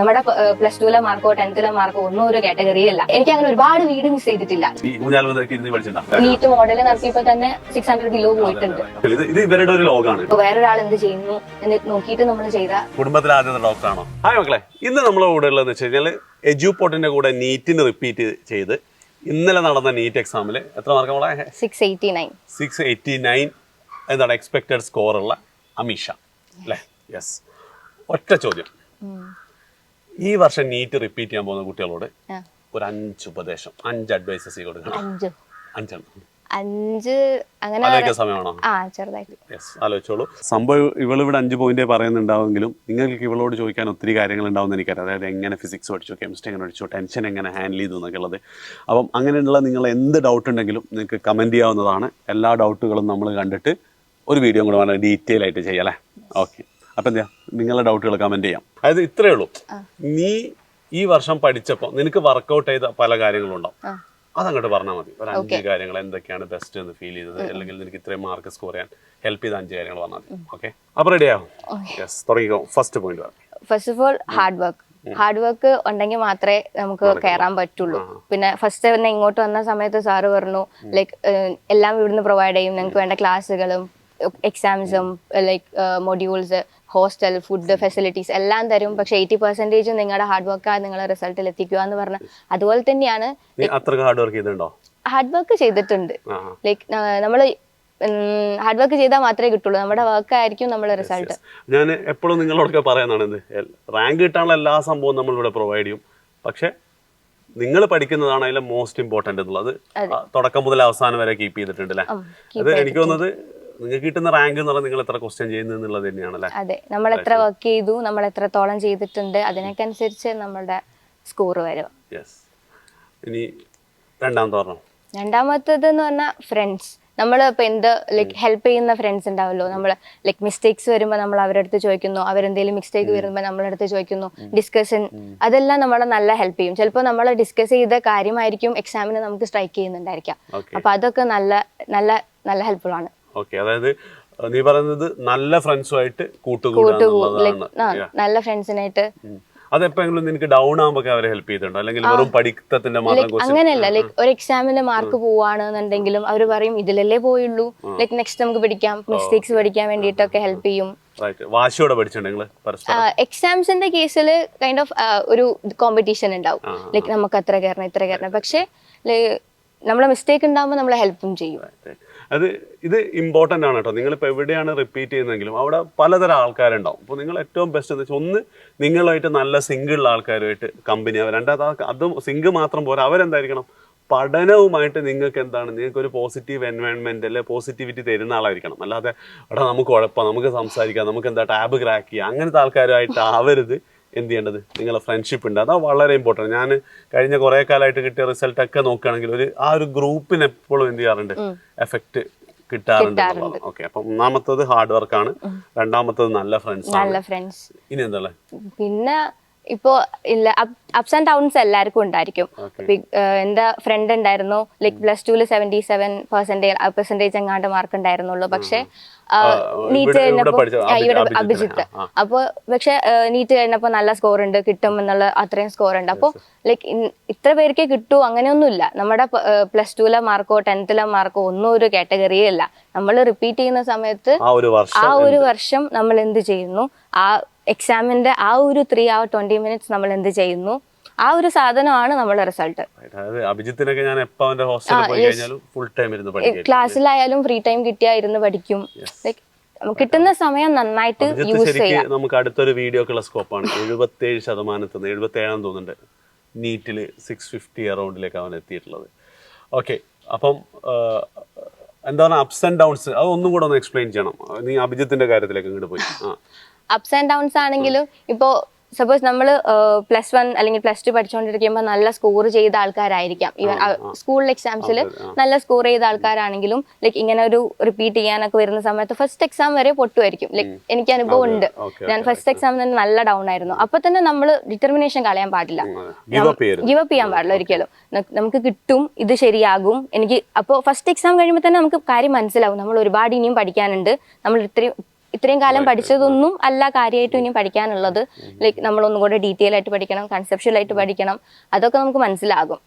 നമ്മുടെ +2 Marco 10th Marco ഒന്നും ഒരു കാറ്റഗറിയല്ല. എനിക്ക് അങ്ങനെ ഒരുപാട് വീട് മിസ് ചെയ്തിട്ടില്ല. നീറ്റ് മോഡൽ നടത്തിയപ്പോ തന്നെ 600 കിലോ പോയിട്ടുണ്ട്. ഇത് ഇവരുടെ ഒരു ലോകാണ്. വേറൊരാൾ എന്ത് ചെയ്യുന്നു എന്ന് നോക്കിയിട്ട് നമ്മൾ ചെയ്ത കുടുംബത്തിലെ ആദ്യത്തെ ഡോക്ടറാണോ? ഹായ് മക്കളെ, ഇന്ന് നമ്മളെ കൂടെ ഉള്ളതെന്ന് വെച്ച് കഴിഞ്ഞാൽ എജുപോർട്ടിന്റെ കൂടെ നീറ്റിന് റിപ്പീറ്റ് ചെയ്ത് ഇന്നലെ നടന്ന നീറ്റ് എക്സാമിൽ എത്ര മാർക്ക് നമ്മളെ 689 എന്താണ് എക്സ്പെക്ടഡ് സ്കോർ ഉള്ള അമീഷ അല്ലേ? യെസ്. ഒറ്റ ചോദ്യം, ഈ വർഷം നീറ്റ് റിപ്പീറ്റ് ചെയ്യാൻ പോകുന്ന കുട്ടികളോട് ഒരു 5 ഉപദേശം, 5 അഡ്വൈസസ് കൊടുക്കണം. 5 അങ്ങനെ ആലോചിക്കാൻ സമയമാണോ? യെസ്, ആലോചിച്ചോളൂ. സംഭവം ഇവളിവിടെ 5 പോയിന്റേ പറയുന്നുണ്ടാവുമെങ്കിലും നിങ്ങൾക്ക് ഇവളോട് ചോദിക്കാൻ ഒത്തിരി കാര്യങ്ങൾ ഉണ്ടാവുമെന്ന് എനിക്കറിയാം. അതായത് എങ്ങനെ ഫിസിക്സ് പഠിച്ചു, കെമിസ്ട്രി എങ്ങനെ പഠിച്ചു, ടെൻഷൻ എങ്ങനെ ഹാൻഡിൽ ചെയ്തു എന്നൊക്കെ ഉള്ളത്. അപ്പം അങ്ങനെയുള്ള നിങ്ങൾ എന്ത് ഡൗട്ട് ഉണ്ടെങ്കിലും നിങ്ങൾക്ക് കമൻറ്റ് ചെയ്യാവുന്നതാണ്. എല്ലാ ഡൗട്ടുകളും നമ്മൾ കണ്ടിട്ട് ഒരു വീഡിയോ കൂടെ വളരെ ഡീറ്റെയിൽ ആയിട്ട് ചെയ്യാം അല്ലേ? ഓക്കെ, അപ്പം എന്താ നിങ്ങളുടെ ഡൗട്ടുകൾ കമൻറ്റ് ചെയ്യാം. അതായത് ഇത്രയേ ഉള്ളൂ. നീ ഈ വർഷം പഠിച്ചപ്പോൾ നിനക്ക് വർക്കൗട്ട് ചെയ്ത പല കാര്യങ്ങളുണ്ടാവും, അതങ്ങോട്ട് പറഞ്ഞാൽ മതി. ഒരു 5 കാര്യങ്ങൾ എന്തൊക്കെയാണ് ബെസ്റ്റ് എന്ന് ഫീൽ ചെയ്തത്, അല്ലെങ്കിൽ നിനക്ക് ഇത്രയും മാർക്ക് സ്കോർ ചെയ്യാൻ ഹെൽപ്പ് ചെയ്ത 5 കാര്യങ്ങൾ പറഞ്ഞാൽ മതി. ഓക്കെ, അപ്പോൾ റെഡി ആവും? യെസ്, തുടങ്ങിക്കോ. First point. First of all hard work ഉണ്ടെങ്കിൽ മാത്രമേ നമുക്ക് കയറാൻ പറ്റുള്ളൂ. പിന്നെ ഫസ്റ്റ് തന്നെ ഇങ്ങോട്ട് വന്ന സമയത്ത് സാറ് പറഞ്ഞു ലൈക്ക് എല്ലാം ഇവിടുന്ന് പ്രൊവൈഡ് ചെയ്യും, നിങ്ങൾക്ക് വേണ്ട ക്ലാസ്സുകളും എക്സാംസും like modules, hostel, food facilities എല്ലാം തരും. പക്ഷെ 80% നിങ്ങളുടെ ഹാർഡ് വർക്ക് നിങ്ങളെ റിസൾട്ടിൽ എത്തിക്കുക എന്ന് പറഞ്ഞാൽ അതുപോലെ തന്നെയാണ്. ഹാർഡ് വർക്ക് ചെയ്തിട്ടുണ്ട്. ലൈക്ക് നമ്മൾ ഹാർഡ് വർക്ക് ചെയ്താൽ മാത്രമേ കിട്ടുള്ളൂ. നമ്മുടെ വർക്ക് ആയിരിക്കും നമ്മുടെ റിസൾട്ട്. ഞാൻ എപ്പോഴും നിങ്ങളോടൊക്കെ പറയുന്നതാണ്, റാങ്ക് കിട്ടാനുള്ള എല്ലാ സംഭവവും നമ്മൾ ഇവിടെ പ്രൊവൈഡ് ചെയ്യും. പക്ഷെ നിങ്ങൾ പഠിക്കുന്നതാണ് അതിലെ മോസ്റ്റ് ഇമ്പോർട്ടന്റ് എന്നുള്ളത് തുടക്കം മുതൽ അവസാനം വരെ കീപ്പ് ചെയ്തിട്ടുണ്ട് അല്ലേ? അത് എനിക്ക് തോന്നുന്നത് നിങ്ങൾക്ക് കിട്ടുന്ന റാങ്ക് എന്ന് പറഞ്ഞാൽ നിങ്ങൾ എത്ര ക്വസ്റ്റ്യൻ ചെയ്യുന്നു എന്നുള്ളത് തന്നെയാണല്ലേ? അതെ, നമ്മൾ എത്ര വർക്ക് ചെയ്തു, നമ്മൾ എത്രത്തോളം ചെയ്തിട്ടുണ്ട്, അതിനൊക്കെ അനുസരിച്ച് നമ്മളുടെ സ്കോർ വരും. ഇനി രണ്ടാമത്തേത് എന്ന് പറഞ്ഞാൽ ഫ്രണ്ട്സ്. നമ്മൾ ഇപ്പൊ എന്ത് ലൈക്ക് ഹെൽപ്പ് ചെയ്യുന്ന ഫ്രണ്ട്സ് ഉണ്ടാവല്ലോ. നമ്മൾ ലൈക്ക് മിസ്റ്റേക്സ് വരുമ്പോൾ നമ്മൾ അവരുടെ അടുത്ത് ചോദിക്കുന്നു, അവരെന്തെങ്കിലും മിസ്റ്റേക്ക് വരുമ്പോൾ നമ്മളെ അടുത്ത് ചോദിക്കുന്നു, ഡിസ്കഷൻ, അതെല്ലാം നമ്മളെ നല്ല ഹെൽപ്പ് ചെയ്യും. ചിലപ്പോൾ നമ്മൾ ഡിസ്കസ് ചെയ്ത കാര്യമായിരിക്കും എക്സാമിന് നമുക്ക് സ്ട്രൈക്ക് ചെയ്യുന്നുണ്ടായിരിക്കാം. അപ്പൊ അതൊക്കെ നല്ല നല്ല നല്ല ഹെൽപ്ഫുൾ ആണ്. ഓക്കെ, അതായത് നീ പറയുന്നത് നല്ല ഫ്രണ്ട്സുമായിട്ട് നല്ല ഫ്രണ്ട്സിനായിട്ട് അതെപ്പോഴെങ്കിലും നിനക്ക് ഡൗൺ ആകുമ്പോൾ അവരെ ഹെൽപ്പ് ചെയ്തിട്ടുണ്ടോ, അല്ലെങ്കിൽ വെറും പഠിത്തത്തിന്റെ മാത്രം? അങ്ങനെയല്ല, ലൈക്ക് ഒരു എക്സാമിന്റെ മാർക്ക് പോവാണെന്നുണ്ടെങ്കിലും അവർ പറയും ഇതിലല്ലേ പോയുള്ളൂ, ലൈക്ക് നെക്സ്റ്റ് നമുക്ക് പഠിക്കാം, മിസ്റ്റേക്സ് പഠിക്കാൻ വേണ്ടിയിട്ടൊക്കെ ഹെൽപ്പ് ചെയ്യും. വാശിയോടെ പഠിച്ചിട്ടുണ്ടെങ്കിൽ എക്സാംസിന്റെ കേസിൽ കൈൻഡ് ഓഫ് ഒരു കോമ്പറ്റീഷൻ ഉണ്ടാവും. ലൈക്ക് നമുക്ക് അത്ര കയറണം ഇത്ര കയറണം. പക്ഷെ നമ്മളെ മിസ്റ്റേക്ക് ഉണ്ടാകുമ്പോൾ നമ്മളെ ഹെൽപ്പും ചെയ്യും. ഇത് ഇമ്പോർട്ടൻ്റ് ആണ് കേട്ടോ. നിങ്ങളിപ്പോൾ എവിടെയാണ് റിപ്പീറ്റ് ചെയ്യുന്നതെങ്കിലും അവിടെ പലതരം ആൾക്കാരുണ്ടാവും. അപ്പോൾ നിങ്ങൾ ഏറ്റവും ബെസ്റ്റ് എന്ന് വെച്ചാൽ ഒന്ന് നിങ്ങളുമായിട്ട് നല്ല സിംഗിൾ ആൾക്കാരുമായിട്ട് കമ്പനി ആവുക. രണ്ടാമത് അതും സിംഗ് മാത്രം പോരാ, അവരെന്തായിരിക്കണം പഠനവുമായിട്ട് നിങ്ങൾക്ക് നിങ്ങൾക്കൊരു പോസിറ്റീവ് എൻവയോൺമെന്റ് അല്ലെ പോസിറ്റിവിറ്റി തരുന്ന ആളായിരിക്കണം. അല്ലാതെ എടാ നമുക്ക് കുഴപ്പം, നമുക്ക് സംസാരിക്കാം, നമുക്ക് ടാബ് ക്രാക്ക് ചെയ്യാം, അങ്ങനത്തെ ആൾക്കാരുമായിട്ട് ആവരുത് എന്ത് ചെയ്യേണ്ടത്. നിങ്ങളെ ഫ്രണ്ട്ഷിപ്പ് ഉണ്ട്, അതാ വളരെ ഇമ്പോർട്ടൻറ്റ്. ഞാൻ കഴിഞ്ഞ കുറേ കാലമായിട്ട് കിട്ടിയ റിസൾട്ട് ഒക്കെ നോക്കുകയാണെങ്കിൽ ആ ഒരു ഗ്രൂപ്പിന് എപ്പോഴും എന്ത് ചെയ്യാറുണ്ട്, എഫക്റ്റ് കിട്ടാറുണ്ട്. ഓക്കെ, അപ്പം ഒന്നാമത്തത് ഹാർഡ് വർക്ക് ആണ്, രണ്ടാമത്തത് നല്ല ഫ്രണ്ട്സ്. ഇനി എന്താ? പിന്നെ ഇപ്പോ ഇല്ല, അപ്സ് ആൻഡ് ഡൗൺസ് എല്ലാവർക്കും ഉണ്ടായിരിക്കും. എന്റെ ഫ്രണ്ട് ഉണ്ടായിരുന്നു, ലൈക്ക് +2 77% എങ്ങാണ്ട് മാർക്ക് ഉണ്ടായിരുന്നുള്ളൂ. പക്ഷെ നീറ്റ് കഴിഞ്ഞപ്പോ ഇവിടെ അഭിജിത്ത്, അപ്പൊ പക്ഷെ നീറ്റ് കഴിഞ്ഞപ്പോ നല്ല സ്കോർ ഉണ്ട്, കിട്ടും എന്നുള്ള അത്രയും സ്കോർ ഉണ്ട്. അപ്പൊ ലൈക്ക് ഇത്ര പേർക്കേ കിട്ടൂ അങ്ങനെയൊന്നുമില്ല. നമ്മുടെ +2 മാർക്കോ 10th മാർക്കോ ഒന്നും ഒരു കാറ്റഗറിയല്ല. നമ്മൾ റിപ്പീറ്റ് ചെയ്യുന്ന സമയത്ത് ആ ഒരു വർഷം നമ്മൾ എന്ത് ചെയ്യുന്നു, ആ എക്സാമിന്റെ ആ ഒരു 3 hour 20 minutes നമ്മൾ എന്ത് ചെയ്യുന്നു, ആ ഒരു സാധനമാണ് നമ്മുടെ റിസൾട്ട്. ക്ലാസ്സിലായാലും ഫ്രീ ടൈം കിട്ടിയാ ഇരുന്ന് പഠിക്കും. ലൈക്ക് കിട്ടുന്ന സമയം നന്നായിട്ട് യൂസ് ചെയ്യാം. നമുക്ക് അടുത്തൊരു വീഡിയോക്കുള്ള സ്കോപ്പാണ്. 77% 77 തോന്നുന്നുണ്ട് നീറ്റില് 650 അറൗണ്ടിലേക്ക് അവൻ എത്തിയിട്ടുള്ളത്. ഓക്കെ, അപ്പം എന്താ പറയുക, അപ്സ് ആൻഡ് ഡൗൺസ് അത് ഒന്നും കൂടെ ഒന്ന് എക്സ്പ്ലെയിൻ ചെയ്യണം. നീ അഭിജിത്തിന്റെ കാര്യത്തിലേക്ക് ഇങ്ങോട്ട് പോയി. അപ്സ് ആൻഡ് ഡൗൺസ് ആണെങ്കിലും ഇപ്പോ സപ്പോസ് നമ്മൾ +1 അല്ലെങ്കിൽ +2 പഠിച്ചുകൊണ്ടിരിക്കുമ്പോൾ നല്ല സ്കോർ ചെയ്ത ആൾക്കാരായിരിക്കാം. ഈവൻ സ്കൂൾ എക്സാംസിൽ നല്ല സ്കോർ ചെയ്ത ആൾക്കാരാണെങ്കിലും ലൈക്ക് ഇങ്ങനെ ഒരു റിപ്പീറ്റ് ചെയ്യാനൊക്കെ വരുന്ന സമയത്ത് ഫസ്റ്റ് എക്സാം വരെ പൊട്ടുമായിരിക്കും. ലൈക്ക് എനിക്ക് അനുഭവം ഉണ്ട്. ഞാൻ ഫസ്റ്റ് എക്സാം തന്നെ നല്ല ഡൗൺ ആയിരുന്നു. അപ്പൊ തന്നെ നമ്മൾ ഡിറ്റർമിനേഷൻ കളയാൻ പാടില്ല, ഗിവ് അപ്പ് ചെയ്യാൻ പാടില്ല ഒരിക്കലും. നമുക്ക് കിട്ടും, ഇത് ശരിയാകും എനിക്ക്. അപ്പോൾ ഫസ്റ്റ് എക്സാം കഴിയുമ്പോൾ തന്നെ നമുക്ക് കാര്യം മനസ്സിലാവും, നമ്മൾ ഒരുപാട് ഇനിയും പഠിക്കാനുണ്ട്, നമ്മൾ ഇത്രയും കാലം പഠിച്ചതൊന്നും അല്ല കാര്യമായിട്ടും ഇനി പഠിക്കാനുള്ളത്. ലൈക്ക് നമ്മളൊന്നും കൂടെ ഡീറ്റെയിൽ ആയിട്ട് പഠിക്കണം, കൺസെപ്ഷ്യൽ ആയിട്ട് പഠിക്കണം, അതൊക്കെ നമുക്ക് മനസ്സിലാകും.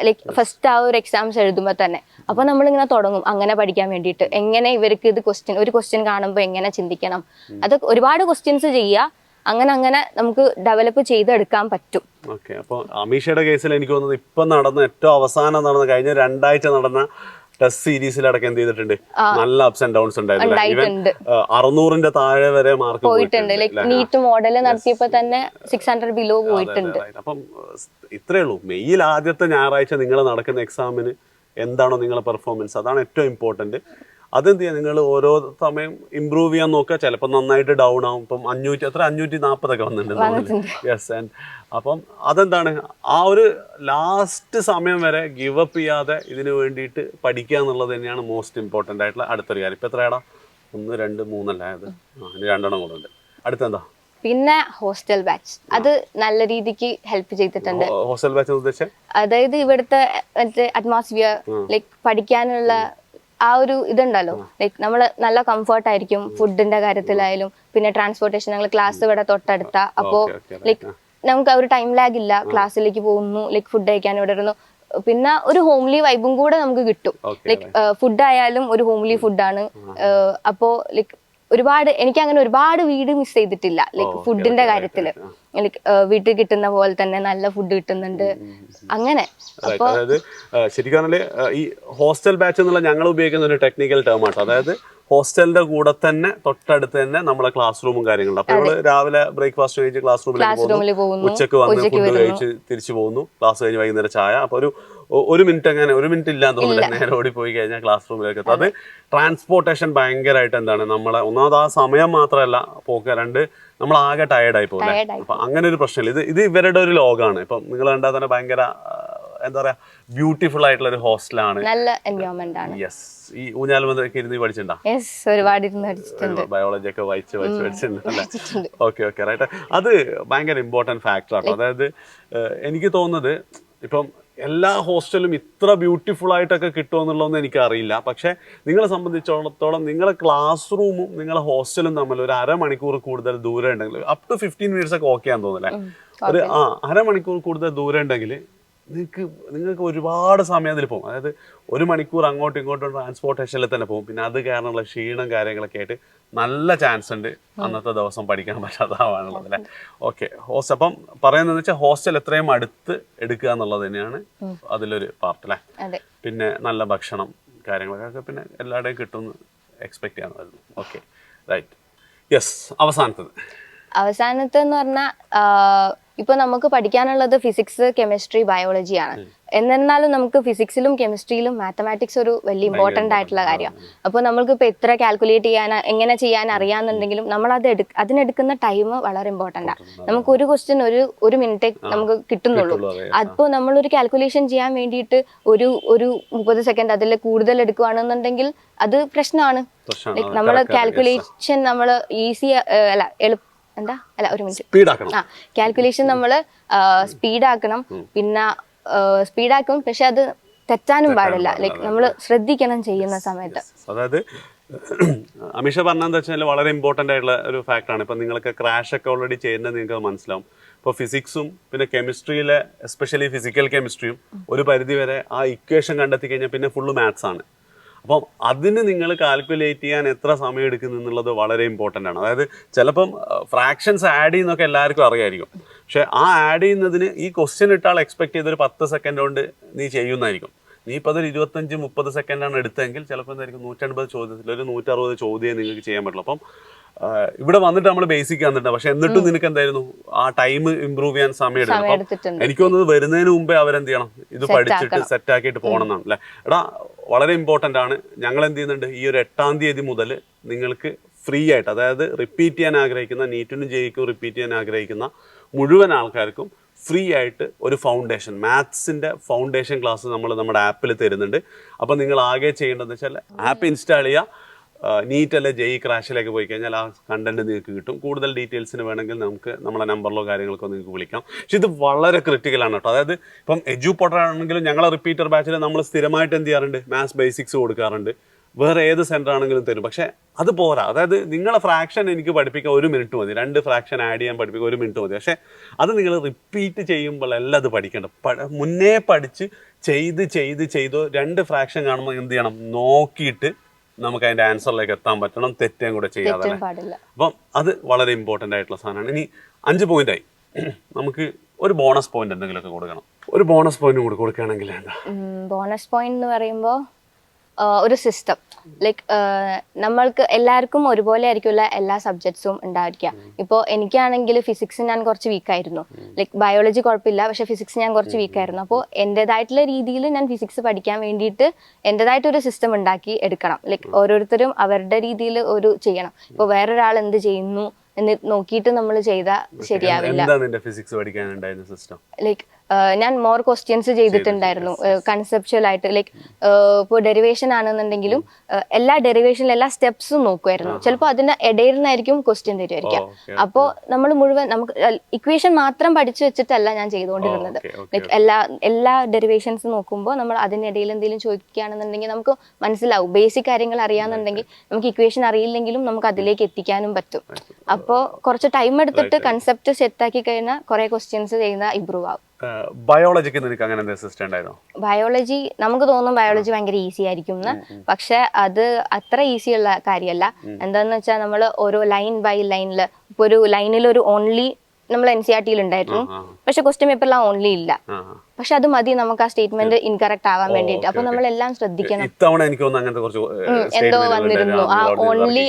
ലൈക്ക് ഫസ്റ്റ് ആ ഒരു എക്സാംസ് എഴുതുമ്പോൾ തന്നെ അപ്പൊ നമ്മളിങ്ങനെ തുടങ്ങും അങ്ങനെ പഠിക്കാൻ വേണ്ടിയിട്ട്. എങ്ങനെ ഇവർക്ക് ഇത് ഒരു ക്വസ്റ്റ്യൻ കാണുമ്പോൾ എങ്ങനെ ചിന്തിക്കണം, അതൊക്കെ ഒരുപാട് ക്വസ്റ്റ്യൻസ് ചെയ്യുക. അങ്ങനെ നമുക്ക് ഡെവലപ്പ് ചെയ്തെടുക്കാൻ പറ്റും. ഓക്കെ. അപ്പോൾ അമീഷയുടെ കേസിൽ എനിക്ക് തോന്നുന്നത് ഇപ്പൊ നടന്ന ഏറ്റവും അവസാനം നടന്ന കഴിഞ്ഞ 2 ആഴ്ച നടന്ന ടെസ്റ്റ് സീരീസിലടക്കം എന്ത് ചെയ്തിട്ടുണ്ട്, നല്ല അപ്സ് ആൻഡ് ഡൗൺസ് ഉണ്ടായിരുന്നു. ഈവൻ 600-ന്റെ താഴെ വരെ മാർക്ക് പോയിട്ടുണ്ട്. ലൈക്ക് നീറ്റ് മോഡൽ നടത്തിയപ്പോ തന്നെ 600 ബിലോ പോയിട്ടുണ്ട്. അപ്പം ഇത്രേ ഉള്ളൂ. മെയ്യിൽ ആദ്യത്തെ ഞായറാഴ്ച നിങ്ങൾ നടക്കുന്ന എക്സാമിന് എന്താണോ നിങ്ങളുടെ പെർഫോമൻസ്, അതാണ് ഏറ്റവും ഇമ്പോർട്ടന്റ്. അതെന്ത് ചെയ്യാം, നിങ്ങൾ ഓരോ സമയം ഇമ്പ്രൂവ് ചെയ്യാൻ നോക്കുക. ചിലപ്പോൾ നന്നായിട്ട് ഡൗൺ ആവും. ഇപ്പം 540 വന്നിട്ടുണ്ട്. യെസ്. ആൻഡ് അപ്പം അതെന്താണ്, ആ ഒരു ലാസ്റ്റ് സമയം വരെ ഗിവ് അപ്പ് ചെയ്യാതെ ഇതിന് വേണ്ടിയിട്ട് പഠിക്കുക എന്നുള്ളത് തന്നെയാണ് മോസ്റ്റ് ഇമ്പോർട്ടൻ്റ് ആയിട്ടുള്ള അടുത്തൊരു കാര്യം. ഇപ്പം എത്രയാടാ, 1 2 3 അല്ല, അത് ഇനി 2 കൂടെ ഉണ്ട്. അടുത്തെന്താ? പിന്നെ ഹോസ്റ്റൽ ബാച്ച്, അത് നല്ല രീതിക്ക് ഹെൽപ്പ് ചെയ്തിട്ടുണ്ട്. ഹോസ്റ്റൽ ബാച്ച് ഉദ്ദേശിച്ചത് അതായത് ഇവിടുത്തെ അറ്റ്മോസ്ഫിയർ, ലൈക്ക് പഠിക്കാനുള്ള ആ ഒരു ഇതുണ്ടല്ലോ, ലൈക്ക് നമ്മൾ നല്ല കംഫർട്ട് ആയിരിക്കും ഫുഡിന്റെ കാര്യത്തിലായാലും. പിന്നെ ട്രാൻസ്പോർട്ടേഷൻ, ഞങ്ങൾ ക്ലാസ് ഇവിടെ തൊട്ടടുത്ത, അപ്പോ ലൈക്ക് നമുക്ക് ആ ഒരു ടൈം ലാഗ് ഇല്ല. ക്ലാസ്സിലേക്ക് പോകുന്നു, ലൈക്ക് ഫുഡ് കഴിക്കാൻ ഇവിടെ ഇരുന്നു. പിന്നെ ഒരു ഹോംലി വൈബും കൂടെ നമുക്ക് കിട്ടും. ലൈക്ക് ഫുഡ് ആയാലും ഒരു ഹോംലി ഫുഡാണ്. അപ്പോ ലൈക്ക് എനിക്ക് അങ്ങനെ ഒരുപാട് വീട് മിസ് ചെയ്തിട്ടില്ല. ലൈക്ക് ഫുഡിന്റെ കാര്യത്തില് ലൈക്ക് വീട്ടിൽ കിട്ടുന്ന പോലെ തന്നെ നല്ല ഫുഡ് കിട്ടുന്നുണ്ട്. അങ്ങനെ അതായത് ശരിക്കും ഈ ഹോസ്റ്റൽ ബാച്ച് എന്നുള്ള ഞങ്ങൾ ഉപയോഗിക്കുന്ന ഒരു ടെക്നിക്കൽ ടേം ആട്ടോ. അതായത് ഹോസ്റ്റലിന്റെ കൂടെ തന്നെ തൊട്ടടുത്ത് തന്നെ നമ്മളെ ക്ലാസ് റൂമും കാര്യങ്ങളും. അപ്പൊ നമ്മള് രാവിലെ ബ്രേക്ക്ഫാസ്റ്റ് കഴിച്ച് ക്ലാസ് റൂമിലേക്ക് പോകുന്നു, ഉച്ചക്ക് വന്ന് ഫുഡ് കഴിച്ച് തിരിച്ചു പോകുന്നു, ക്ലാസ് കഴിഞ്ഞ് വൈകുന്നേരം ചായ. അപ്പൊ ഒരു മിനിറ്റ് അങ്ങനെ 1 മിനിറ്റ് ഇല്ലാന്ന് തോന്നുന്നില്ല, നേരെ ഓടി പോയി കഴിഞ്ഞാൽ ക്ലാസ് റൂമിലേക്ക് എത്തും. അത് ട്രാൻസ്പോർട്ടേഷൻ ഭയങ്കരമായിട്ട് എന്താണ്, നമ്മളെ ഒന്നാമത് ആ സമയം മാത്രമല്ല പോക്ക്, 2 നമ്മൾ ആകെ ടയേർഡായി പോലെ. അപ്പൊ അങ്ങനെ ഒരു പ്രശ്നമില്ല. ഇത് ഇവരുടെ ഒരു ലോകമാണ്. ഇപ്പം നിങ്ങൾ കണ്ടാൽ തന്നെ ഭയങ്കര എന്താ പറയാ, ബ്യൂട്ടിഫുൾ ആയിട്ടുള്ള ഒരു ഹോസ്റ്റലാണ്. നല്ല എൻവയോൺമെന്റ് ആണ്. യെസ്. ഈ ഊഞ്ഞാലുമൊക്കെ ഇരുന്ന് പഠിച്ചിട്ടുണ്ടോ? ബയോളജി ഒക്കെ വായിച്ച് പഠിച്ചിട്ടുണ്ട് അല്ലേ? Okay right. അത് ഭയങ്കര ഇമ്പോർട്ടൻറ്റ് ഫാക്ടർ ആട്ടോ. അതായത് എനിക്ക് തോന്നുന്നത് ഇപ്പം എല്ലാ ഹോസ്റ്റലും ഇത്ര ബ്യൂട്ടിഫുൾ ആയിട്ടൊക്കെ കിട്ടുമെന്നുള്ളതൊന്നും എനിക്കറിയില്ല. പക്ഷെ നിങ്ങളെ സംബന്ധിച്ചിടത്തോളം നിങ്ങളെ ക്ലാസ് റൂമും നിങ്ങളെ ഹോസ്റ്റലും തമ്മിൽ ഒരു 1/2 മണിക്കൂർ കൂടുതൽ ദൂരം ഉണ്ടെങ്കിൽ, അപ് ടു 15 മിനിറ്റ്സ് ഒക്കെ ഓക്കെ ആണെന്ന് തോന്നുന്നല്ലേ, ഒരു 1/2 മണിക്കൂർ കൂടുതൽ ദൂരം ഉണ്ടെങ്കിൽ നിങ്ങൾക്ക് ഒരുപാട് സമയം അതിൽ പോകും. അതായത് 1 മണിക്കൂർ അങ്ങോട്ടും ഇങ്ങോട്ടും ട്രാൻസ്പോർട്ടേഷനിൽ തന്നെ പോകും. പിന്നെ അത് കാരണമുള്ള ക്ഷീണം കാര്യങ്ങളൊക്കെ ആയിട്ട് നല്ല ചാൻസ് ഉണ്ട് അന്നത്തെ ദിവസം പഠിക്കാൻ പറ്റാതാവാനുള്ളത് അല്ലേ? ഓക്കെ. അപ്പം പറയുന്നത് വെച്ചാൽ ഹോസ്റ്റൽ എത്രയും അടുത്ത് എടുക്കുക എന്നുള്ളത് തന്നെയാണ് അതിലൊരു പാർട്ട് അല്ലേ? പിന്നെ നല്ല ഭക്ഷണം കാര്യങ്ങളൊക്കെ പിന്നെ എല്ലാവരുടെയും കിട്ടുമെന്ന് എക്സ്പെക്ട് ചെയ്യാൻ. Okay right. യെസ്. അവസാനത്തെ എന്ന് പറഞ്ഞാൽ ഇപ്പൊ നമുക്ക് പഠിക്കാനുള്ളത് ഫിസിക്സ്, കെമിസ്ട്രി, ബയോളജി ആണ്. എന്നിരുന്നാലും നമുക്ക് ഫിസിക്സിലും കെമിസ്ട്രിയിലും മാത്തമാറ്റിക്സ് ഒരു വലിയ ഇമ്പോർട്ടന്റ് ആയിട്ടുള്ള കാര്യമാണ്. അപ്പോൾ നമ്മൾക്ക് ഇപ്പൊ എത്ര കാൽക്കുലേറ്റ് ചെയ്യാൻ എങ്ങനെ ചെയ്യാൻ അറിയാന്നുണ്ടെങ്കിലും നമ്മൾ അതിനെടുക്കുന്ന ടൈം വളരെ ഇമ്പോർട്ടന്റ് ആണ്. നമുക്ക് ഒരു ക്വസ്റ്റ്യൻ ഒരു മിനിറ്റ് നമുക്ക് കിട്ടുന്നുള്ളൂ. അപ്പോൾ നമ്മളൊരു കാൽക്കുലേഷൻ ചെയ്യാൻ വേണ്ടിയിട്ട് ഒരു 30 സെക്കൻഡ് അതിൽ കൂടുതൽ എടുക്കുകയാണെന്നുണ്ടെങ്കിൽ അത് പ്രശ്നമാണ്. നമ്മള് കാൽക്കുലേഷൻ നമ്മൾ ഈസി ഒരു മിനിറ്റ് കാൽക്കുലേഷൻ നമ്മള് സ്പീഡാക്കണം. പിന്നെ സ്പീഡാക്കും, പക്ഷെ അത് തെറ്റാനും പാടില്ല. ലൈക്ക് നമ്മൾ ശ്രദ്ധിക്കണം ചെയ്യുന്ന സമയത്ത്. അതായത് അമീഷ പറഞ്ഞതെന്ന് വെച്ചാൽ വളരെ ഇമ്പോർട്ടൻ്റ് ആയിട്ടുള്ള ഒരു ഫാക്ടറാണ്. ഇപ്പം നിങ്ങൾക്ക് ക്രാഷ് ഒക്കെ ഓൾറെഡി ചെയ്യുന്നത് നിങ്ങൾക്ക് മനസ്സിലാവും. ഇപ്പോൾ ഫിസിക്സും പിന്നെ കെമിസ്ട്രിയിലെ എസ്പെഷ്യലി ഫിസിക്കൽ കെമിസ്ട്രിയും ഒരു പരിധി വരെ ആ ഇക്വേഷൻ കണ്ടെത്തി കഴിഞ്ഞാൽ പിന്നെ ഫുള്ള് മാത്സ് ആണ്. അപ്പം അതിന് നിങ്ങൾ കാൽക്കുലേറ്റ് ചെയ്യാൻ എത്ര സമയം എടുക്കുന്നു എന്നുള്ളത് വളരെ ഇമ്പോർട്ടൻ്റ് ആണ്. അതായത് ചിലപ്പം ഫ്രാക്ഷൻസ് ആഡ് ചെയ്യുന്നൊക്കെ എല്ലാവർക്കും അറിയായിരിക്കും. പക്ഷെ ആ ആഡ് ചെയ്യുന്നതിന് ഈ ക്വസ്റ്റ്യൻ ഇട്ടാൽ എക്സ്പെക്ട് ചെയ്തൊരു 10 സെക്കൻഡ് കൊണ്ട് നീ ചെയ്യുന്നതായിരിക്കും. നീ ഇപ്പോൾ അതൊരു 25-30 സെക്കൻഡാണ് എടുത്തതെങ്കിൽ ചിലപ്പോൾ എന്തായിരിക്കും 180 ചോദ്യത്തിൽ ഒരു 160 ചോദ്യമേ നിങ്ങൾക്ക് ചെയ്യാൻ പറ്റുള്ളൂ. അപ്പം ഇവിടെ വന്നിട്ട് നമ്മൾ ബേസിക് വന്നിട്ടുണ്ട്. പക്ഷെ എന്നിട്ടും നിനക്ക് എന്തായിരുന്നു ആ ടൈം ഇമ്പ്രൂവ് ചെയ്യാൻ സമയം എടുക്കണം. അപ്പം എനിക്ക് തോന്നുന്നത് വരുന്നതിന് മുമ്പേ അവരെന്ത് ചെയ്യണം, ഇത് പഠിച്ചിട്ട് സെറ്റാക്കിയിട്ട് പോകണം എന്നാണ് അല്ലേ? എടാ വളരെ ഇമ്പോർട്ടൻ്റ് ആണ്. ഞങ്ങൾ എന്ത് ചെയ്യുന്നുണ്ട്, ഈ ഒരു 8-ാം തീയതി മുതൽ നിങ്ങൾക്ക് ഫ്രീ ആയിട്ട്, അതായത് റിപ്പീറ്റ് ചെയ്യാൻ ആഗ്രഹിക്കുന്ന നീറ്റിനും ജെയ്ക്കും റിപ്പീറ്റ് ചെയ്യാൻ ആഗ്രഹിക്കുന്ന മുഴുവൻ ആൾക്കാർക്കും ഫ്രീ ആയിട്ട് ഒരു ഫൗണ്ടേഷൻ, മാത്സിൻ്റെ ഫൗണ്ടേഷൻ ക്ലാസ് നമ്മൾ നമ്മുടെ ആപ്പിൽ തരുന്നുണ്ട്. അപ്പോൾ നിങ്ങൾ ആകെ ചെയ്യേണ്ടതെന്ന് വെച്ചാൽ ആപ്പ് ഇൻസ്റ്റാൾ ചെയ്യുക, നീറ്റ് അല്ലെ ജെയ് ക്രാഷിലേക്ക് പോയി കഴിഞ്ഞാൽ ആ കണ്ടന്റ് നിങ്ങൾക്ക് കിട്ടും. കൂടുതൽ ഡീറ്റെയിൽസിന് വേണമെങ്കിൽ നമുക്ക് നമ്മളെ നമ്പറിലോ കാര്യങ്ങൾക്കോ നിങ്ങൾക്ക് വിളിക്കാം. പക്ഷെ ഇത് വളരെ ക്രിട്ടിക്കലാണ് കേട്ടോ. അതായത് ഇപ്പം എജു പോർട്ടൽ ആണെങ്കിലും ഞങ്ങളെ റിപ്പീറ്റർ ബാച്ചിൽ നമ്മൾ സ്ഥിരമായിട്ട് എന്ത് ചെയ്യാറുണ്ട്, മാത്സ് ബേസിക്സ് കൊടുക്കാറുണ്ട്, വേറെ ഏത് സെൻറ്റർ ആണെങ്കിലും തരും. പക്ഷേ അത് പോരാ. അതായത് നിങ്ങളെ ഫ്രാക്ഷൻ എനിക്ക് പഠിപ്പിക്കാൻ 1 മിനിറ്റ് മതി, 2 ഫ്രാക്ഷൻ ആഡ് ചെയ്യാൻ പഠിപ്പിക്കാൻ 1 മിനിറ്റ് മതി. പക്ഷേ അത് നിങ്ങൾ റിപ്പീറ്റ് ചെയ്യുമ്പോഴല്ല അത് പഠിക്കേണ്ടത്. മുന്നേ പഠിച്ച് ചെയ്തോ 2 ഫ്രാക്ഷൻ കാണുമ്പോൾ എന്ത് ചെയ്യണം, നോക്കിയിട്ട് നമുക്ക് അതിൻ്റെ ആൻസറിലേക്ക് എത്താൻ പറ്റണം, തെറ്റേം കൂടെ ചെയ്യാതെ. അപ്പം അത് വളരെ ഇമ്പോർട്ടൻ്റ് ആയിട്ടുള്ള സാധനമാണ്. ഇനി 5 പോയിന്റായി, നമുക്ക് ഒരു ബോണസ് പോയിന്റ് എന്തെങ്കിലുമൊക്കെ കൊടുക്കണം. ഒരു ബോണസ് പോയിന്റ് കൂടി കൊടുക്കുകയാണെങ്കിൽ എന്താ? ബോണസ് പോയിന്റ് എന്ന് പറയുമ്പോൾ ഒരു സിസ്റ്റം, ലൈക്ക് നമ്മൾക്ക് എല്ലാവർക്കും ഒരുപോലെ ആയിരിക്കില്ല എല്ലാ സബ്ജക്ട്സും ഉണ്ടായിരിക്കുക. ഇപ്പോൾ എനിക്കാണെങ്കിൽ ഫിസിക്സ് ഞാൻ കുറച്ച് വീക്കായിരുന്നു, ലൈക്ക് ബയോളജി കുഴപ്പമില്ല, പക്ഷെ ഫിസിക്സ് ഞാൻ കുറച്ച് വീക്കായിരുന്നു. അപ്പോൾ എൻ്റെതായിട്ടുള്ള രീതിയിൽ ഞാൻ ഫിസിക്സ് പഠിക്കാൻ വേണ്ടിയിട്ട് എൻ്റെതായിട്ടൊരു സിസ്റ്റം ഉണ്ടാക്കി എടുക്കണം. ലൈക്ക് ഓരോരുത്തരും അവരുടെ രീതിയിൽ ഒരു ചെയ്യണം. ഇപ്പോൾ വേറൊരാൾ എന്ത് ചെയ്യുന്നു എന്ന് നോക്കിയിട്ട് നമ്മൾ ചെയ്താൽ ശരിയാവില്ല. ലൈക്ക് ഞാൻ മോർ ക്വസ്റ്റ്യൻസ് ചെയ്തിട്ടുണ്ടായിരുന്നു കൺസെപ്ച്വൽ ആയിട്ട്. ലൈക്ക് ഇപ്പോൾ ഡെറിവേഷൻ ആണെന്നുണ്ടെങ്കിലും എല്ലാ ഡെറിവേഷനിലും എല്ലാ സ്റ്റെപ്സും നോക്കുമായിരുന്നു. ചിലപ്പോൾ അതിന്റെ ഇടയിൽ നിന്നായിരിക്കും ക്വസ്റ്റ്യൻ തരുമായിരിക്കാം. അപ്പോൾ നമ്മൾ മുഴുവൻ നമുക്ക് ഇക്വേഷൻ മാത്രം പഠിച്ചു വെച്ചിട്ടല്ല ഞാൻ ചെയ്തുകൊണ്ടിരുന്നത്. ലൈക്ക് എല്ലാ ഡെറിവേഷൻസ് നോക്കുമ്പോൾ നമ്മൾ അതിനിടയിൽ എന്തെങ്കിലും ചോദിക്കുകയാണെന്നുണ്ടെങ്കിൽ നമുക്ക് മനസ്സിലാവും. ബേസിക് കാര്യങ്ങൾ അറിയാന്നുണ്ടെങ്കിൽ നമുക്ക് ഇക്വേഷൻ അറിയില്ലെങ്കിലും നമുക്ക് അതിലേക്ക് എത്തിക്കാനും പറ്റും. അപ്പോൾ കുറച്ച് ടൈം എടുത്തിട്ട് കൺസെപ്റ്റ് സെറ്റാക്കി കഴിഞ്ഞാൽ കുറെ ക്വസ്റ്റ്യൻസ് ചെയ്യുന്ന ഇമ്പ്രൂവ് ആവും. ബയോളജിക്ക് നിനക്ക് അങ്ങനെ സിസ്റ്റം ഉണ്ടായിരുന്നോ? ബയോളജി നമുക്ക് തോന്നും ബയോളജി ഭയങ്കര ഈസി ആയിരിക്കും എന്ന്, പക്ഷെ അത് അത്ര ഈസി ഉള്ള കാര്യമല്ല. എന്താന്ന് വെച്ചാൽ നമ്മൾ ഓരോ ലൈൻ ബൈ ലൈനിൽ, ഇപ്പൊ ഒരു ലൈനിൽ ഒരു ഓൺലി നമ്മൾ NCERT ഉണ്ടായിരുന്നു, പക്ഷെ ക്വസ്റ്റ്യൻ പേപ്പറിൽ ഓൺലി ഇല്ല. പക്ഷെ അത് മതി നമുക്ക് ആ സ്റ്റേറ്റ്മെന്റ് ഇൻകറക്റ്റ് ആവാൻ വേണ്ടിയിട്ട്. അപ്പൊ നമ്മൾ എല്ലാം ശ്രദ്ധിക്കണം. എന്തോ വന്നിരുന്നു ആ ഓൺലി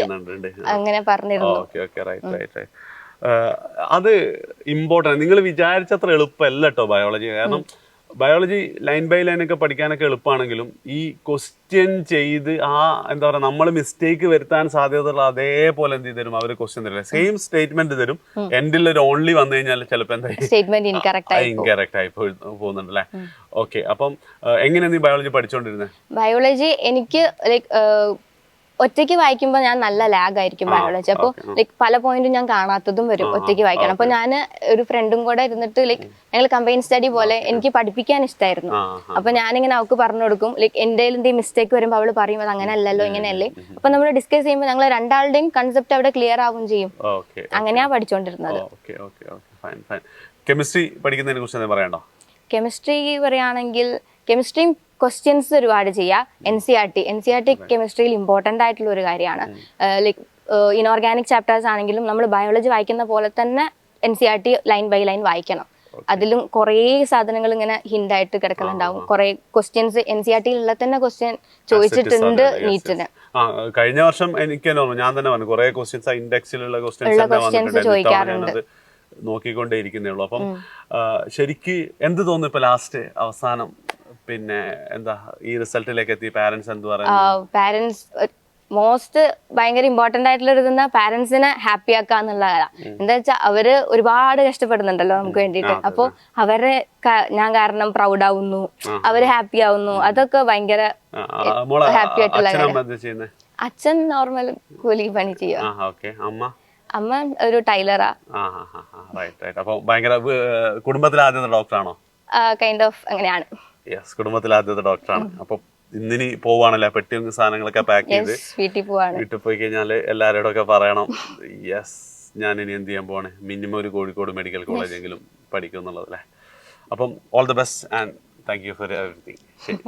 അങ്ങനെ പറഞ്ഞിരുന്നു. അത് ഇമ്പോർട്ടൻ്റ്. നിങ്ങൾ വിചാരിച്ചത്ര എളുപ്പമല്ല കേട്ടോ ബയോളജി. കാരണം ബയോളജി ലൈൻ ബൈ ലൈൻ ഒക്കെ പഠിക്കാനൊക്കെ എളുപ്പമാണെങ്കിലും ഈ ക്വസ്റ്റ്യൻ ചെയ്ത് എന്താ പറയുക, നമ്മൾ മിസ്റ്റേക്ക് വരുത്താൻ സാധ്യതയുള്ള അതേപോലെ എന്ത് തരും, അവർ ക്വസ്റ്റ്യൻ തരില്ല, സെയിം സ്റ്റേറ്റ്മെന്റ് തരും. എൻഡിൽ ഒരു ഓൺലി വന്നു കഴിഞ്ഞാൽ ചിലപ്പോൾ എന്താ ഇൻകറക്റ്റ് ആയി പോകുന്നുണ്ടല്ലേ. ഓക്കെ, അപ്പം എങ്ങനെയാ നീ ബയോളജി പഠിച്ചോണ്ടിരുന്നത്? ബയോളജി എനിക്ക് ലൈക്ക് ഒറ്റയ്ക്ക് വായിക്കുമ്പോൾ ഞാൻ നല്ല ലാഗ് ആയിരിക്കും ബയോളജി. അപ്പോൾ ലൈക്ക് പല പോയിന്റും ഞാൻ കാണാത്തതും വരും ഒറ്റയ്ക്ക് വായിക്കണം. അപ്പോൾ ഞാൻ ഒരു ഫ്രണ്ടും കൂടെ ഇരുന്നിട്ട് ലൈക്ക് ഞങ്ങൾ കമ്പൈൻ സ്റ്റഡി പോലെ എനിക്ക് പഠിപ്പിക്കാൻ ഇഷ്ടമായിരുന്നു. അപ്പൊ ഞാനിങ്ങനെ അവൾക്ക് പറഞ്ഞു കൊടുക്കും. ലൈക്ക് എൻ്റെ എന്തെങ്കിലും മിസ്റ്റേക്ക് വരുമ്പോൾ അവള് പറയും അത് അങ്ങനെ അല്ലല്ലോ ഇങ്ങനെയല്ലേ. അപ്പൊ നമ്മൾ ഡിസ്കസ് ചെയ്യുമ്പോൾ ഞങ്ങൾ രണ്ടാളുടെയും കൺസെപ്റ്റ് അവിടെ ക്ലിയർ ആവും ചെയ്യും. അങ്ങനെയാ പഠിച്ചോണ്ടിരുന്നത്. കെമിസ്ട്രി പഠിക്കുന്നതിനെ കുറിച്ച് പറയണ്ടോ? കെമിസ്ട്രി പറയുകയാണെങ്കിൽ കെമിസ്ട്രിയും ക്വസ്റ്റ്യൻസ് ഒരുപാട് ചെയ്യാം. NCERT കെമിസ്ട്രിയിൽ ഇമ്പോർട്ടൻ്റ് ആയിട്ടുള്ള ഒരു കാര്യമാണ്. ലൈക്ക് ഇനോർഗാനിക് ചാപ്റ്റേഴ്സ് ആണെങ്കിലും നമ്മൾ ബയോളജി വായിക്കുന്ന പോലെ തന്നെ NCERT ലൈൻ ബൈ ലൈൻ വായിക്കണം. അതിലും കുറേ സാധനങ്ങൾ ഇങ്ങനെ ഹിന്റ് ആയിട്ട് കിടക്കുന്നുണ്ടാവും. കുറെ ക്വസ്റ്റ്യൻസ് NCERT-ലുള്ള തന്നെ ക്വസ്റ്റ്യൻ ചോദിച്ചിട്ടുണ്ട് നീറ്റിന്. കഴിഞ്ഞ വർഷം എനിക്ക് ഞാൻ തന്നെ പറഞ്ഞു കുറെ ക്വസ്റ്റ്യൻസ് ഇൻഡെക്സിലുള്ള ക്വസ്റ്റ്യൻസ് ചോദിക്കാറുണ്ട്, നോക്കിക്കൊണ്ടേ ഇരിക്കുന്നേ ഉള്ളൂ. അപ്പം ശരിക്ക് എന്ത് തോന്നുന്നു ഇപ്പൊ ലാസ്റ്റ് അവസാനം പിന്നെ എന്താ ഈ റിസൾട്ടിലേക്ക് എത്തി പാരന്റ്സ് എന്ത് പറയുന്നു? പാരന്റ്സ് മോസ്റ്റ് ഭയങ്കര ഇമ്പോർട്ടന്റ് ആയിട്ടുള്ള ഒരു ഇതെന്നാ പാരന്റ്സിനെ ഹാപ്പി ആക്കുക എന്നുള്ളതാണ്. എന്താ വെച്ചാൽ അവര് ഒരുപാട് കഷ്ടപ്പെടുന്നുണ്ടല്ലോ നമുക്ക് വേണ്ടിയിട്ട്. അപ്പൊ അവരെ ഞാൻ കാരണം പ്രൗഡ് ആവുന്നു, അവര് ഹാപ്പി ആവുന്നു, അതൊക്കെ ഭയങ്കര ഹാപ്പി ആയിട്ടുള്ള കാര്യം. അച്ഛൻ നോർമൽ കൂലി പണി ചെയ്യും. അമ്മ ഒരു ടൈലറാ. കുടുംബത്തിലെ ആദ്യത്തെ ഡോക്ടറാണോ? കൈൻഡ് ഓഫ് അങ്ങനെയാണ്. യെസ്, കുടുംബത്തിലെ ആദ്യത്തെ ഡോക്ടറാണ്. അപ്പൊ ഇന്നിനി പോവാണല്ലേ, പെട്ടി സാധനങ്ങളൊക്കെ പാക്ക് ചെയ്ത് വീട്ടിൽ പോയി കഴിഞ്ഞാൽ എല്ലാവരോടും ഒക്കെ പറയണം, യെസ് ഞാൻ ഇനി എന്ത് ചെയ്യാൻ പോവാണ്, മിനിമം ഒരു കോഴിക്കോട് മെഡിക്കൽ കോളേജെങ്കിലും പഠിക്കും എന്നുള്ളതല്ലേ. അപ്പം all the best and thank you for everything. ശരി.